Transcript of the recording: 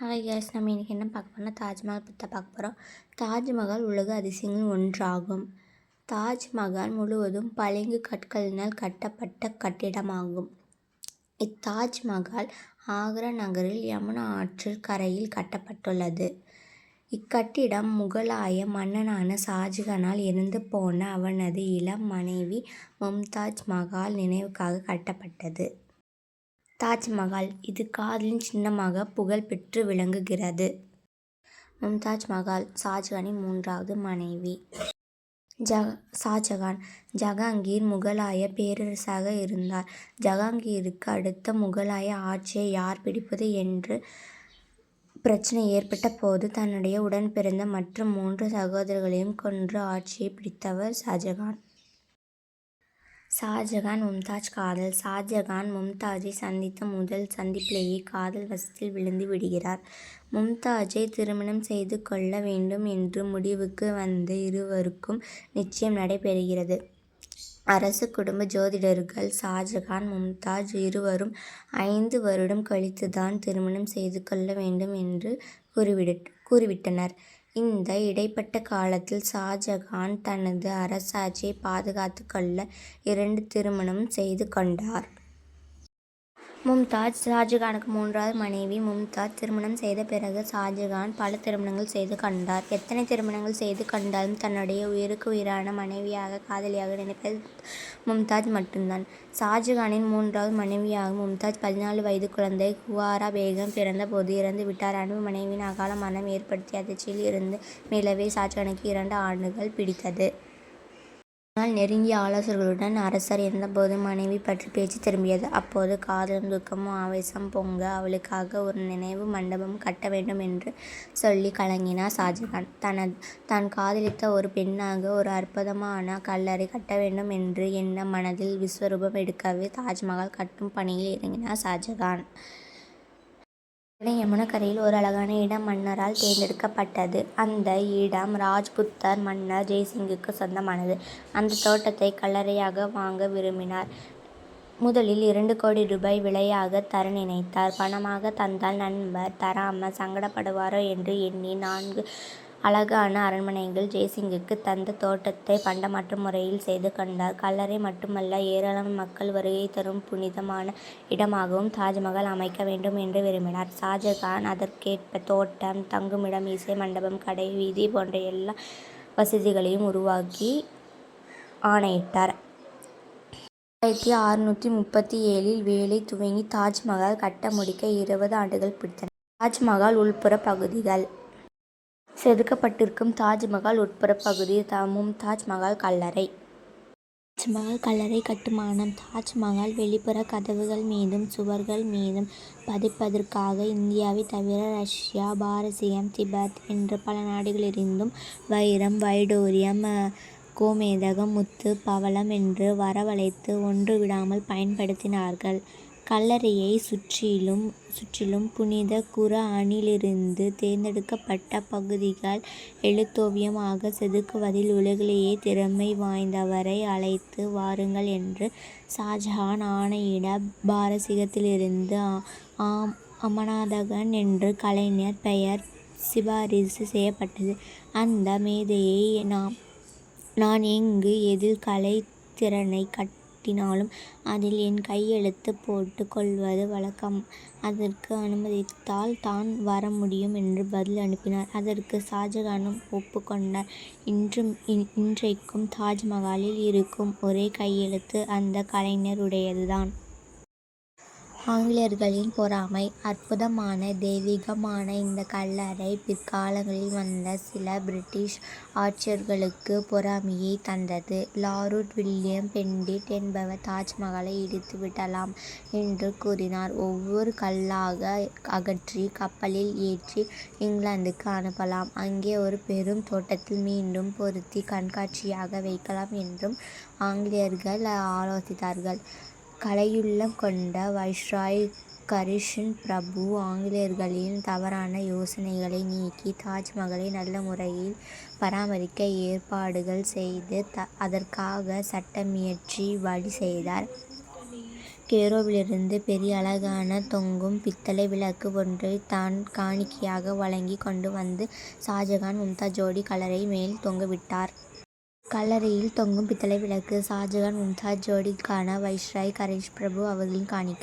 Hi guys, நம்ம இன்றைக்கி என்ன பார்க்க போனால் தாஜ்மஹால் பற்றி பார்க்க போகிறோம். தாஜ்மஹால் உலக அதிசயங்கள் ஒன்றாகும். தாஜ்மஹால் முழுவதும் பளிங்கு கற்களினால் கட்டப்பட்ட கட்டிடமாகும். இத்தாஜ்மஹால் ஆக்ரா நகரில் யமுனா ஆற்றில் கரையில் கட்டப்பட்டுள்ளது. இக்கட்டிடம் முகலாய மன்னனான ஷாஜகானால் இறந்து போன அவனது இளம் மனைவி மும்தாஜ் மஹால் நினைவுக்காக கட்டப்பட்டது. தாஜ்மஹால் இது காதலின் சின்னமாக புகழ் பெற்று விளங்குகிறது. மும்தாஜ் மஹால் ஷாஜகானின் 3வது மனைவி. ஷாஜகான் ஜஹாங்கீர் முகலாய பேரரசாக இருந்தார். ஜஹாங்கீருக்கு அடுத்த முகலாய ஆட்சியை யார் பிடிப்பது என்று பிரச்சனை ஏற்பட்ட போது தன்னுடைய உடன் பிறந்த மற்ற 3 சகோதரர்களையும் கொன்று ஆட்சியை பிடித்தவர் ஷாஜகான். ஷாஜகான் மும்தாஜ் காதல். ஷாஜகான் மும்தாஜை சந்தித்த முதல் சந்திப்பிலேயே காதல் வசத்தில் விழுந்து விடுகிறார். மும்தாஜை திருமணம் செய்து கொள்ள வேண்டும் என்று முடிவுக்கு வந்த இருவருக்கும் நிச்சயம் நடைபெறுகிறது. அரசு குடும்ப ஜோதிடர்கள் ஷாஜகான் மும்தாஜ் இருவரும் 5 வருடம் கழித்துதான் திருமணம் செய்து கொள்ள வேண்டும் என்று கூறிவிட்டனர். இந்த இடைப்பட்ட காலத்தில் ஷாஜகான் தனது அரசாட்சியை பாதுகாத்து கொள்ள 2 திருமணம் செய்து கொண்டார். மும்தாஜ் ஷாஜகானுக்கு 3வது மனைவி. மும்தாஜ் திருமணம் செய்த பிறகு ஷாஜகான் பல திருமணங்கள் செய்து கொண்டார். எத்தனை திருமணங்கள் செய்து கொண்டாலும் தன்னுடைய உயிருக்கு உயிரான மனைவியாக காதலியாக நினைப்பது மும்தாஜ் மட்டும்தான். ஷாஜகானின் 3வது மனைவியாகும் மும்தாஜ் 14 வயது குழந்தை குவாரா பேகம் பிறந்த போது இறந்து விட்டார். அன்பு மனைவியின் அகால மரணம் ஏற்படுத்திய அதிர்ச்சியில் இருந்து மீளவே ஷாஜகானுக்கு 2 ஆண்டுகள் பிடித்தது. ஆனால் நெருங்கிய ஆலோசகர்களுடன் அரசர் இருந்தபோது மனைவி பற்றி பேச்சு திரும்பியது. அப்போது காதலும் துக்கமும் ஆவேசம் பொங்க அவளுக்காக ஒரு நினைவு மண்டபம் கட்ட வேண்டும் என்று சொல்லி கலங்கினார் ஷாஜகான். தான் காதலித்த ஒரு பெண்ணாக ஒரு அற்புதமான கல்லறை கட்ட வேண்டும் என்று எண்ண மனதில் விஸ்வரூபம் எடுக்கவே தாஜ்மஹால் கட்டும் பணியில் இறங்கினார் ஷாஜகான். யமுனா கரையில் ஒரு அழகான இடம் மன்னரால் தேர்ந்தெடுக்கப்பட்டது. அந்த இடம் ராஜ்புத்தர் மன்னர் ஜெய்சிங்குக்கு சொந்தமானது. அந்த தோட்டத்தை கல்லறையாக வாங்க விரும்பினார். முதலில் 2 கோடி ரூபாய் விலையாக தர நினைத்தார். பணமாக தந்தால் நண்பர் தராமல் சங்கடப்படுவாரோ என்று எண்ணி 4 அழகான அரண்மனைகள் ஜெய்சிங்குக்கு தந்த தோட்டத்தை பண்டமாற்று முறையில் செய்து கொண்டார். கல்லறை மட்டுமல்ல, ஏராளமான மக்கள் வருகை தரும் புனிதமான இடமாகவும் தாஜ்மஹால் அமைக்க வேண்டும் என்று விரும்பினார். ஷாஜகான் அதற்கேற்ப தோட்டம், தங்குமிடம், இசை மண்டபம், கடை வீதி போன்ற எல்லா வசதிகளையும் உருவாக்கி ஆணையிட்டார். 1637 வேலை துவங்கி தாஜ்மஹால் கட்ட முடிக்க 20 ஆண்டுகள் பிடித்தன. தாஜ்மஹால் உள்புற பகுதிகள். செதுக்கப்பட்டிருக்கும் தாஜ்மஹால் உட்புற பகுதி. மும்தாஜ் மஹால் கல்லறை. தாஜ்மஹால் கல்லறை கட்டுமானம். தாஜ்மஹால் வெளிப்புற கதவுகள் மீதும் சுவர்கள் மீதும் பதிப்பதற்காக இந்தியாவை தவிர ரஷ்யா, பாரசீகம், திபெத் என்று பல நாடுகளிலிருந்தும் வைரம், வைடூரியம், கோமேதகம், முத்து, பவளம் என்று வரவழைத்து ஒன்று விடாமல் பயன்படுத்தினார்கள். கல்லறையை சுற்றிலும் புனித குர்ஆனிலிருந்து தேர்ந்தெடுக்கப்பட்ட பகுதிகள் எழுத்தோவியமாக செதுக்குவதில் உலகிலேயே திறமை வாய்ந்தவரை அழைத்து வாருங்கள் என்று ஷாஜகான் ஆணையிட பாரசீகத்திலிருந்து அமனாதகன் என்ற கலைஞர் பெயர் சிபாரிசு செய்யப்பட்டது. அந்த மேதையை நான் எங்கு எதில் கலைத்திறனை கட்டினாலும் அதில் என் கையெழுத்து போட்டு கொள்வது வழக்கம். அதற்கு அனுமதித்தால் தான் வர முடியும் என்று பதில் அனுப்பினார். அதற்கு ஷாஜகானும் ஒப்புக்கொண்டார். இன்றைக்கும் தாஜ்மஹாலில் இருக்கும் ஒரே கையெழுத்து அந்த கலைஞருடையதுதான். ஆங்கிலேயர்களின் பொறாமை. அற்புதமான தெய்வீகமான இந்த கல்லறை பிற்காலங்களில் வந்த சில பிரிட்டிஷ் ஆட்சியாளர்களுக்கு பொறாமையை தந்தது. லார்ட் வில்லியம் பெண்டிட் என்பவர் தாஜ்மஹாலை இடித்து விடலாம் என்று கூறினார். ஒவ்வொரு கல்லாக அகற்றி கப்பலில் ஏற்றி இங்கிலாந்துக்கு அனுப்பலாம். அங்கே ஒரு பெரும் தோட்டத்தில் மீண்டும் பொருத்தி கண்காட்சியாக வைக்கலாம் என்றும் ஆங்கிலேயர்கள் ஆலோசித்தார்கள். கலையுள்ளம் கொண்ட வைஸ்ராய் கரிஷன் பிரபு ஆங்கிலேயர்களின் தவறான யோசனைகளை நீக்கி தாஜ்மஹாலை நல்ல முறையில் பராமரிக்க ஏற்பாடுகள் செய்து அதற்காக சட்டமியற்றி வழி செய்தார். கேரோவிலிருந்து பெரிய அழகான தொங்கும் பித்தளை விளக்கு ஒன்றை தான் காணிக்கையாக வழங்கி கொண்டு வந்து ஷாஜகான் மும்தாஜ் ஜோடி கல்லறை மேல் தொங்கவிட்டார். கல்லறையில் தொங்கும் பித்தளை விளக்கு ஷாஜகான் மும்தாஜ் ஜோடிக்கான வைஸ்ராய் கணேஷ் பிரபு அவர்களின் காணிக்கை.